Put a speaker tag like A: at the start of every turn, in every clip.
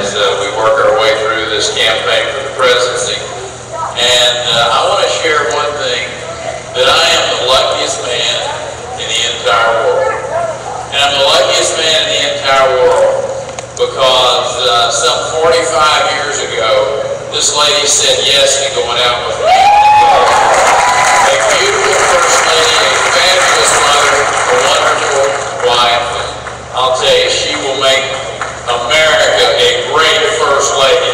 A: as we work our way through this campaign for the presidency. And I want to share one thing, that I am the luckiest man in the entire world. And I'm the luckiest man in the entire world because some 45 years ago, this lady said yes to going out with me. A beautiful first lady, a fabulous mother, a wonderful wife. And I'll tell you, she will make America a great first lady.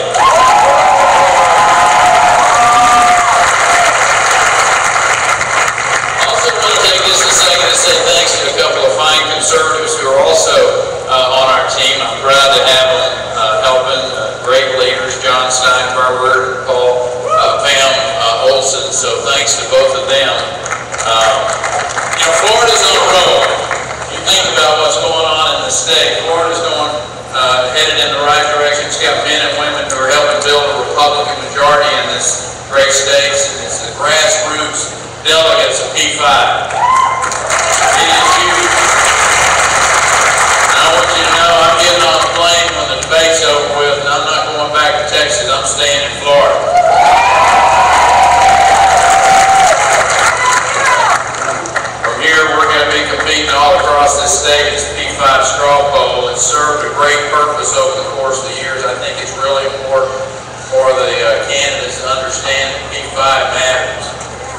A: Also want to take just a second to say thanks to a couple of fine conservatives who are also on our team. I'm proud to have them helping great leaders, John Steinberger and Paul Pam Olson. So thanks to both of them. Florida's on a roll. You think about what's going on in the state. Florida's going headed in the right direction. It's got men and women who are helping build a Republican majority in this great state. It's the grassroots delegates of P5. It is huge. And I want you to know I'm getting on a plane when the debate's over with, and I'm not going back to Texas. I'm staying in Florida. From here, we're going to be competing all across this state as P5 straw poll. It's served a great purpose over the course of the years. I think it's really important for the candidates to understand that P5 matters.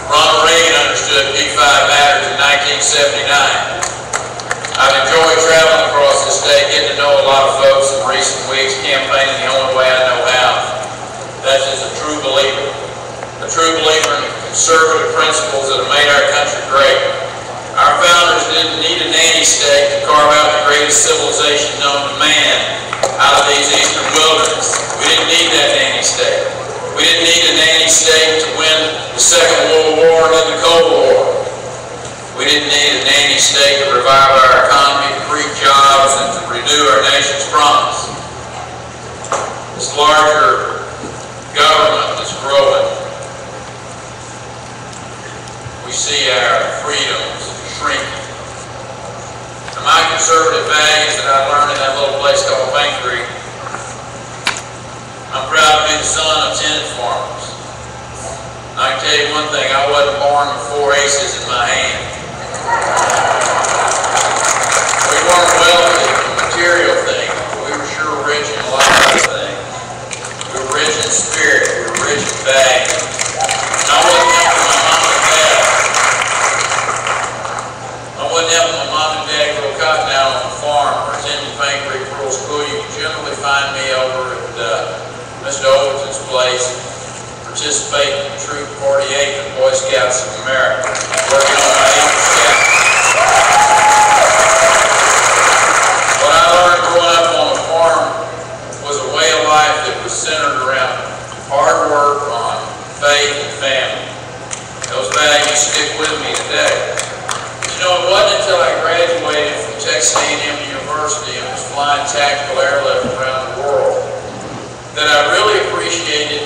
A: Ronald Reagan understood P5 matters in 1979. I've enjoyed traveling across the state, getting to know a lot of folks in recent weeks, campaigning the only way I know how. That's just a true believer in the conservative principles that have made our country great. Our founders didn't need a nanny state to carve out the greatest civilization known to man out of these eastern wilderness. We didn't need that nanny state. We didn't need a nanny state to win the Second World War and then the Cold War. We didn't need a nanny state to revive our economy, to create jobs, and to renew our nation's promise. This larger government that's growing, we see our freedoms shrinking. And my conservative values that I learned in that little place called Bankery, I'm proud to be the son of tenant farmers. And I can tell you one thing, I wasn't born with 4 aces in my hand. We weren't wealthy in material things, but we were sure rich in a lot of other things. We were rich in spirit, we were rich in value. And I wasn't helping my mom and dad. I wasn't helping my mom and dad grow cotton out on the farm or attending Paint Creek Rural School. You can generally find me over at Mr. Overton's place, participating in Troop 48 of the Boy Scouts of America, working on my Eagle Scout. What I learned growing up on a farm was a way of life that was centered around hard work, on faith and family. Those values stick with me today. But you know, it wasn't until I graduated from Texas A&M University and was flying tactical airlift around the world that I really appreciated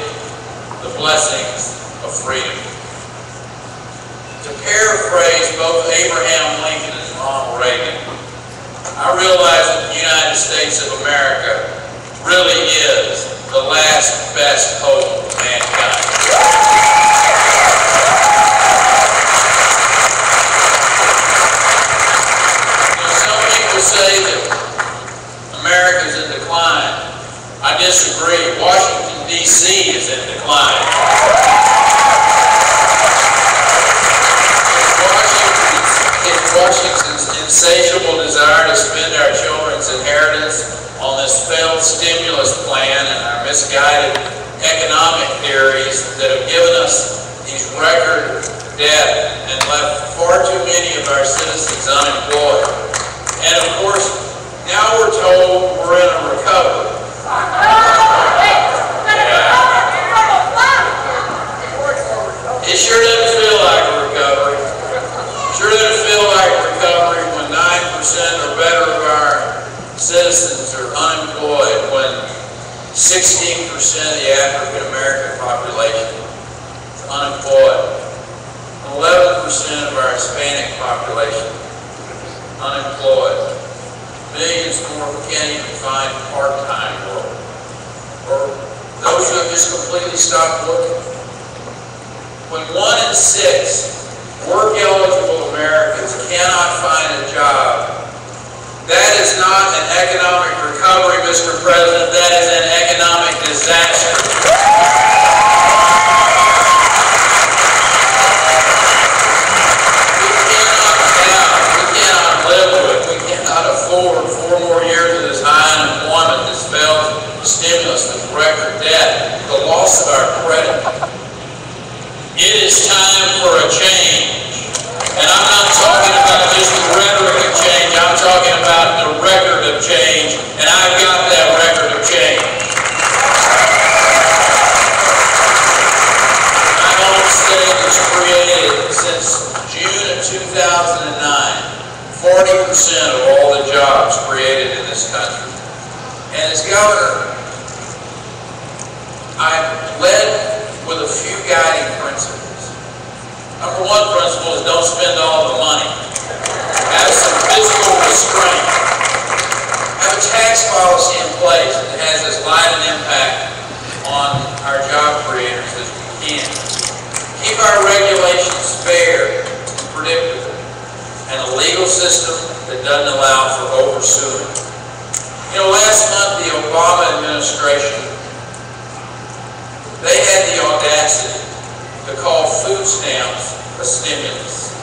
A: the blessings of freedom. To paraphrase both Abraham Lincoln and Ronald Reagan, I realize that the United States of America really is the last best hope of mankind. Some people say that America's in decline. I disagree. Washington, D.C. is in decline. Washington's insatiable desire to spend our children's inheritance on this failed stimulus plan and our misguided economic theories that have given us these record debt and left far too many of our citizens unemployed. And of course, now we're told we're in a recovery. It sure doesn't feel like a recovery. Sure doesn't feel like recovery when 9% or better of our citizens are unemployed, when 16% of the African American population is unemployed, 11% of our Hispanic population unemployed, millions more can't even find part-time work. just completely stopped looking. When 1 in 6 work-eligible Americans cannot find a job, that is not an economic recovery, Mr. President. That is an economic disaster. We cannot live with, we cannot afford 4 more years of this high unemployment, this failed stimulus, this record debt, the loss of our credit. It is time for a change. And I'm not talking about just the rhetoric of change, I'm talking about the record of change, and I've got that record of change. My home state was created since June of 2009, 40% of all the jobs created in this country. And as governor, I've led with a few guiding principles. Number 1 principle is don't spend all the money. Have some fiscal restraint. Have a tax policy in place that has as light an impact on our job creators as we can. Keep our regulations fair and predictable, and a legal system that doesn't allow for oversuing. You know, last month the Obama administration, they had the audacity to call food stamps a stimulus.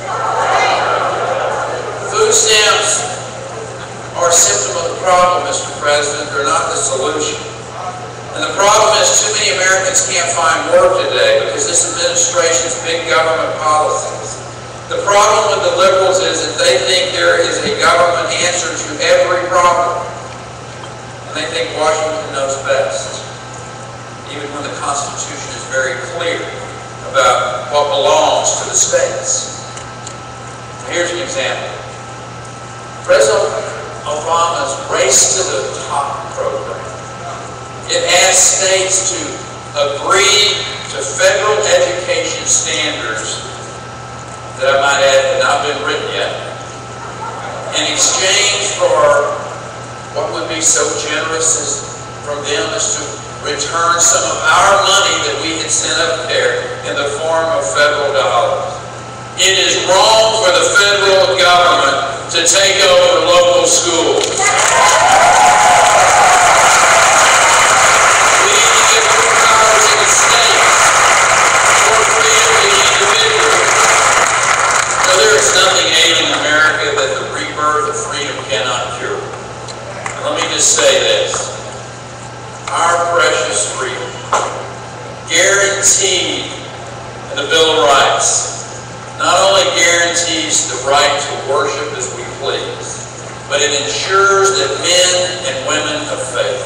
A: Food stamps are a symptom of the problem, Mr. President. They're not the solution. And the problem is too many Americans can't find work today because this administration's big government policies. The problem with the liberals is that they think there is a government answer to every problem. And they think Washington knows best, even when the Constitution is very clear about what belongs to the states. Here's an example. President Obama's Race to the Top program. It asks states to agree to federal education standards that I might add have not been written yet, in exchange for what would be so generous as from them as to return some of our money that we had sent up there in the form of federal dollars. It is wrong for the federal government to take over local schools. We need to give more power to the states, more freedom to the individual. So there is nothing ailing America that the rebirth of freedom cannot cure. And let me just say this. Our precious freedom, guaranteed in the Bill of Rights, not only guarantees the right to worship as we please, but it ensures that men and women of faith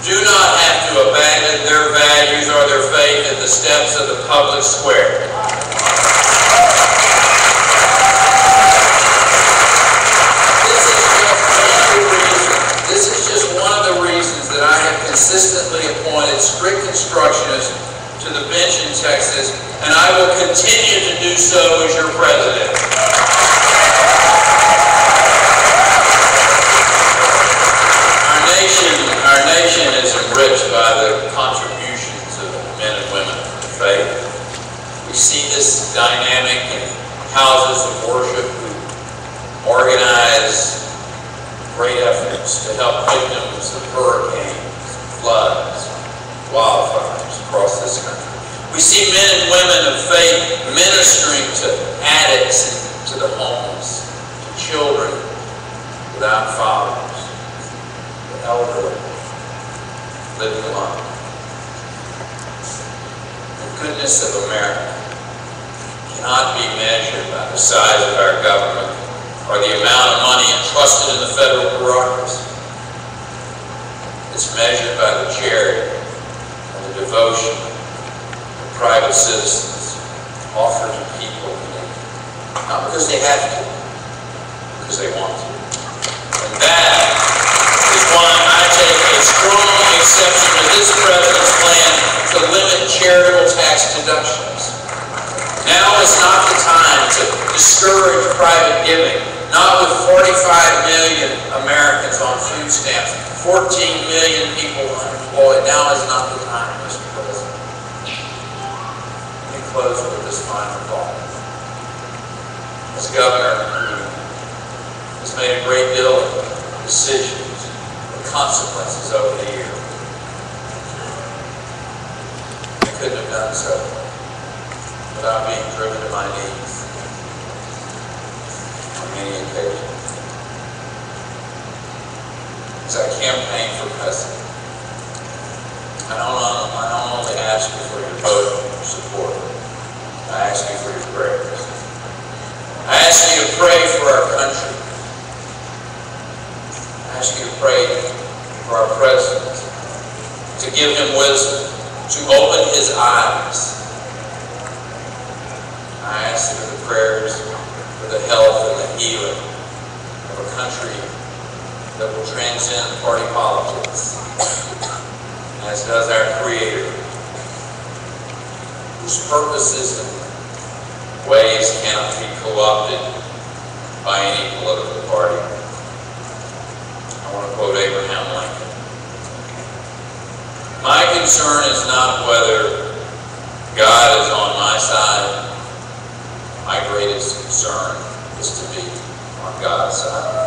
A: do not have to abandon their values or their faith at the steps of the public square. This is just one of the reasons that I have consistently appointed strict constructionists to the bench in Texas, and I will continue to do so as your president. Our nation is enriched by the contributions of men and women of faith. We see this dynamic in houses of worship who organize great efforts to help victims of hurricanes, floods, wildfires across this country. We see men and women of faith ministering to addicts and to the homeless, to children without fathers, the elderly, living alone. The goodness of America cannot be measured by the size of our government or the amount of money entrusted in the federal bureaucracy. It's measured by the charity and the devotion of private citizens offered to people in need. Not because they have to, because they want to. And that is why I take a strong exception to this president's plan to limit charitable tax deductions. Now is not the time to discourage private giving. Not with 45 million Americans on food stamps, 14 million people unemployed. Now is not the time, Mr. President. this governor who has made a great deal of decisions and consequences over the years. I couldn't have done so without being driven to my knees on many occasions. As I campaigned for president, I don't only ask you for your vote and your support. I ask you for your prayers. I ask you to pray for our country. I ask you to pray for our president, to give him wisdom, to open his eyes. I ask you for the prayers for the health and the healing of a country that will transcend party politics, as does our Creator, whose purposes and ways cannot be co-opted by any political party. I want to quote Abraham Lincoln. My concern is not whether God is on my side. My greatest concern is to be on God's side.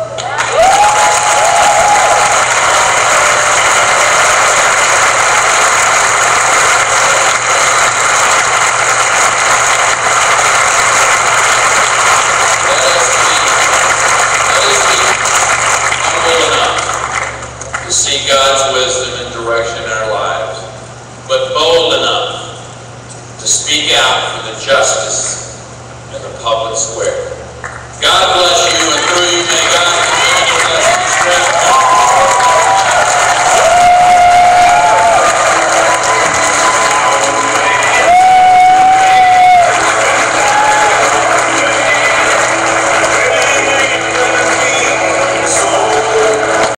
A: See God's wisdom and direction in our lives, but bold enough to speak out for the justice in the public square. God bless you, and through you may God